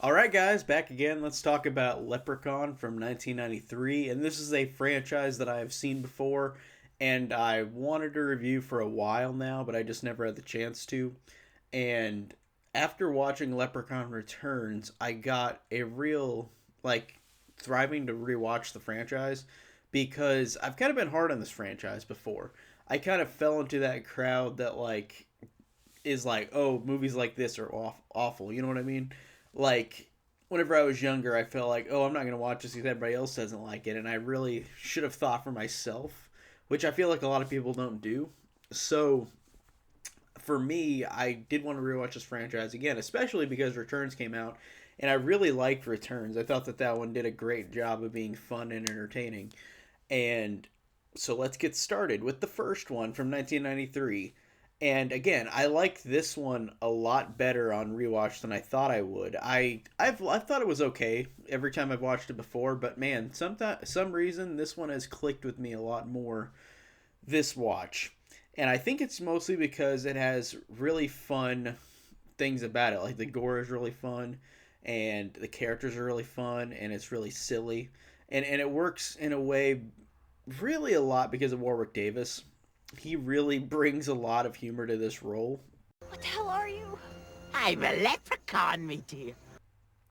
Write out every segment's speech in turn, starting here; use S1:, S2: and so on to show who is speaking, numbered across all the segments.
S1: All right, guys, back again. Let's talk about Leprechaun from 1993. And this is a franchise that I have seen before, and I wanted to review for a while now, but I just never had the chance to. And after watching Leprechaun Returns, I got a real, thriving to rewatch the franchise because I've kind of been hard on this franchise before. I kind of fell into that crowd that, is like, oh, movies like this are awful. You know what I mean? Like, whenever I was younger, I felt like, oh, I'm not going to watch this because everybody else doesn't like it. And I really should have thought for myself, which I feel like a lot of people don't do. So, for me, I did want to rewatch this franchise again, especially because Returns came out. And I really liked Returns. I thought that one did a great job of being fun and entertaining. And so let's get started with the first one from 1993. And again, I like this one a lot better on rewatch than I thought I would. I've thought it was okay every time I've watched it before, but man, some reason this one has clicked with me a lot more this watch. And I think it's mostly because it has really fun things about it. Like the gore is really fun and the characters are really fun and it's really silly. And it works in a way really a lot because of Warwick Davis. He really brings a lot of humor to this role.
S2: What the hell are you?
S3: I'm a leprechaun, me dear.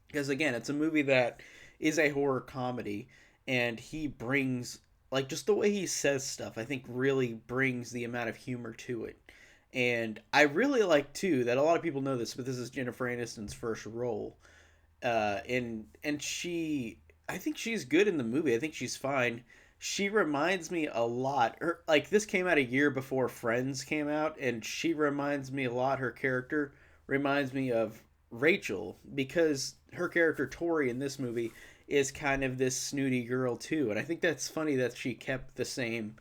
S1: Because again, it's a movie that is a horror comedy, and he brings, like, just the way he says stuff, I think really brings the amount of humor to it. And I really like too that a lot of people know this, but this is Jennifer Aniston's first role, and she, I think she's good in the movie. I think she's fine. She reminds me a lot. Like this came out a year before Friends came out, and she reminds me a lot. Her character reminds me of Rachel because her character Tori in this movie is kind of this snooty girl too, and I think that's funny that she kept the same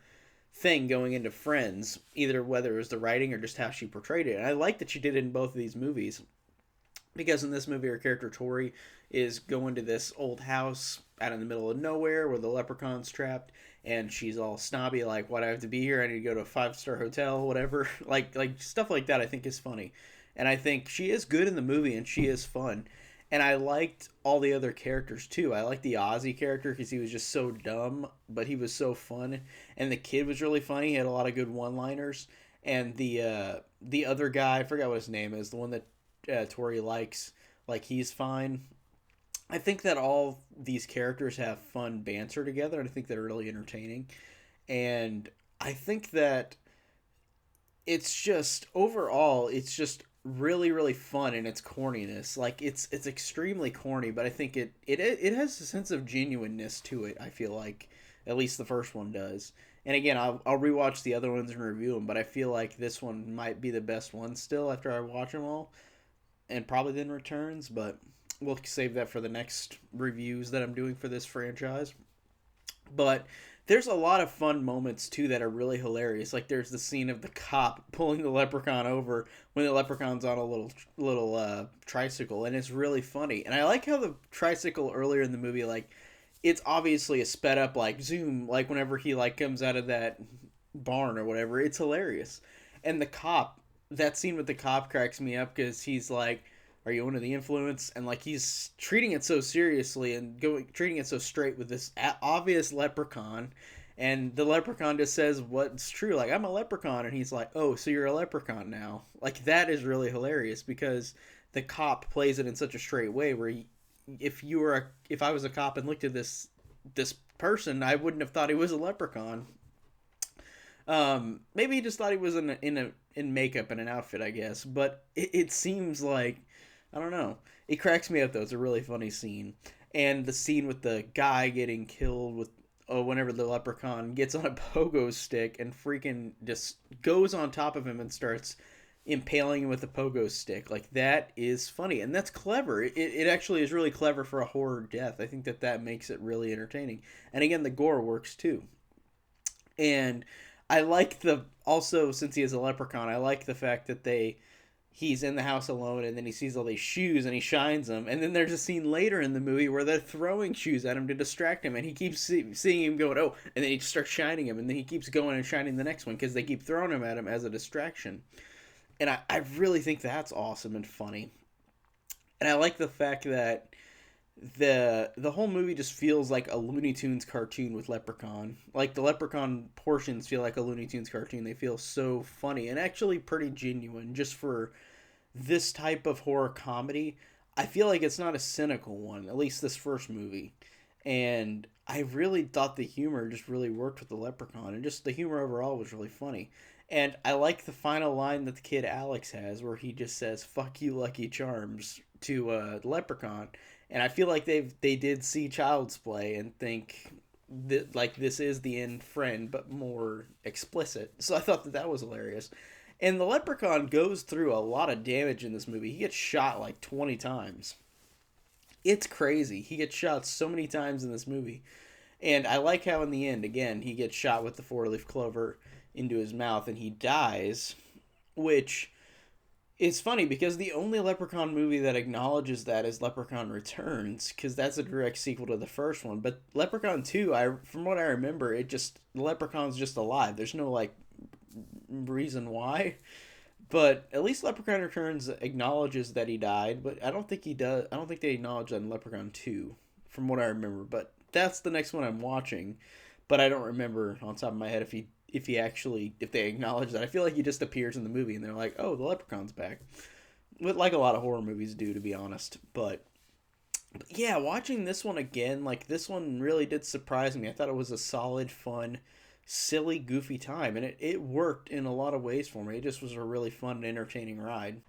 S1: thing going into Friends, either whether it was the writing or just how she portrayed it. And I like that she did it in both of these movies because in this movie her character Tori is going to this old house out in the middle of nowhere where the leprechaun's trapped, and she's all snobby like, why do I have to be here? I need to go to a 5-star hotel, whatever. Like stuff like that I think is funny. And I think she is good in the movie and she is fun. And I liked all the other characters too. I liked the Ozzy character because he was just so dumb, but he was so fun. And the kid was really funny. He had a lot of good one-liners. And the other guy, I forgot what his name is, the one that Tori likes, like he's fine. I think that all these characters have fun banter together, and I think they're really entertaining. And I think that it's just overall, it's just really fun in its corniness. Like it's extremely corny, but I think it has a sense of genuineness to it. I feel like at least the first one does. And again, I'll rewatch the other ones and review them, but I feel like this one might be the best one still after I watch them all, and probably then Returns, but we'll save that for the next reviews that I'm doing for this franchise. But there's a lot of fun moments too that are really hilarious. Like there's the scene of the cop pulling the leprechaun over when the leprechaun's on a little tricycle, and it's really funny. And I like how the tricycle earlier in the movie, like it's obviously a sped up like zoom, like whenever he like comes out of that barn or whatever. It's hilarious. And the cop, that scene with the cop cracks me up because he's like, are you under the influence? And like he's treating it so seriously and treating it so straight with this obvious leprechaun, and the leprechaun just says what's true, like, I'm a leprechaun, and he's like, oh, so you're a leprechaun now. Like that is really hilarious because the cop plays it in such a straight way where if I was a cop and looked at this person, I wouldn't have thought he was a leprechaun. Maybe he just thought he was in makeup and an outfit, I guess. But it seems like, I don't know. It cracks me up though. It's a really funny scene, and the scene with the guy getting killed with, oh, whenever the leprechaun gets on a pogo stick and freaking just goes on top of him and starts impaling him with a pogo stick. Like that is funny, and that's clever. It actually is really clever for a horror death. I think that makes it really entertaining. And again, the gore works too. And I like the also, since he is a leprechaun, I like the fact that he's in the house alone and then he sees all these shoes and he shines them, and then there's a scene later in the movie where they're throwing shoes at him to distract him, and he keeps seeing him going, oh, and then he starts shining him, and then he keeps going and shining the next one because they keep throwing him at him as a distraction. And I really think that's awesome and funny. And I like the fact that the whole movie just feels like a Looney Tunes cartoon with Leprechaun. Like the Leprechaun portions feel like a Looney Tunes cartoon. They feel so funny and actually pretty genuine just for this type of horror comedy. I feel like it's not a cynical one, at least this first movie. And I really thought the humor just really worked with the Leprechaun, and just the humor overall was really funny. And I like the final line that the kid Alex has, where he just says "fuck you, Lucky Charms" to the Leprechaun. And I feel like they did see Child's Play and think that like this is the end friend, but more explicit. So I thought that that was hilarious. And the Leprechaun goes through a lot of damage in this movie. He gets shot like 20 times. It's crazy. He gets shot so many times in this movie. And I like how in the end, again, he gets shot with the four leaf clover into his mouth and he dies, which is funny because the only Leprechaun movie that acknowledges that is Leprechaun Returns, because that's a direct sequel to the first one. But Leprechaun 2, from what I remember, it just the Leprechaun's just alive. There's no like reason why. But at least Leprechaun Returns acknowledges that he died, but I don't think he does. I don't think they acknowledge that in Leprechaun 2, from what I remember. But that's the next one I'm watching. But I don't remember on top of my head if they acknowledge that. I feel like he just appears in the movie and they're like, oh, the Leprechaun's back. Like a lot of horror movies do, to be honest. But yeah, watching this one again, like this one really did surprise me. I thought it was a solid, fun, silly, goofy time, and it worked in a lot of ways for me. It just was a really fun and entertaining ride.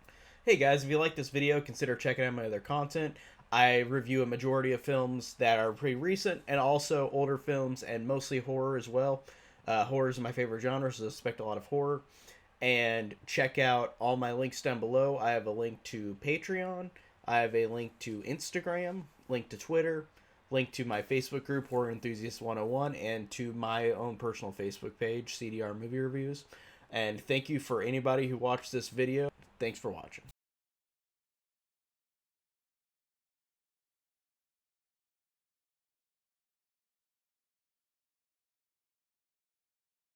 S1: Hey guys, if you like this video, consider checking out my other content. I review a majority of films that are pretty recent and also older films and mostly horror as well. Horror is my favorite genre, so I expect a lot of horror. And check out all my links down below. I have a link to Patreon. I have a link to Instagram, link to Twitter, link to my Facebook group, Horror Enthusiast 101, and to my own personal Facebook page, CDR Movie Reviews. And thank you for anybody who watched this video. Thanks for watching.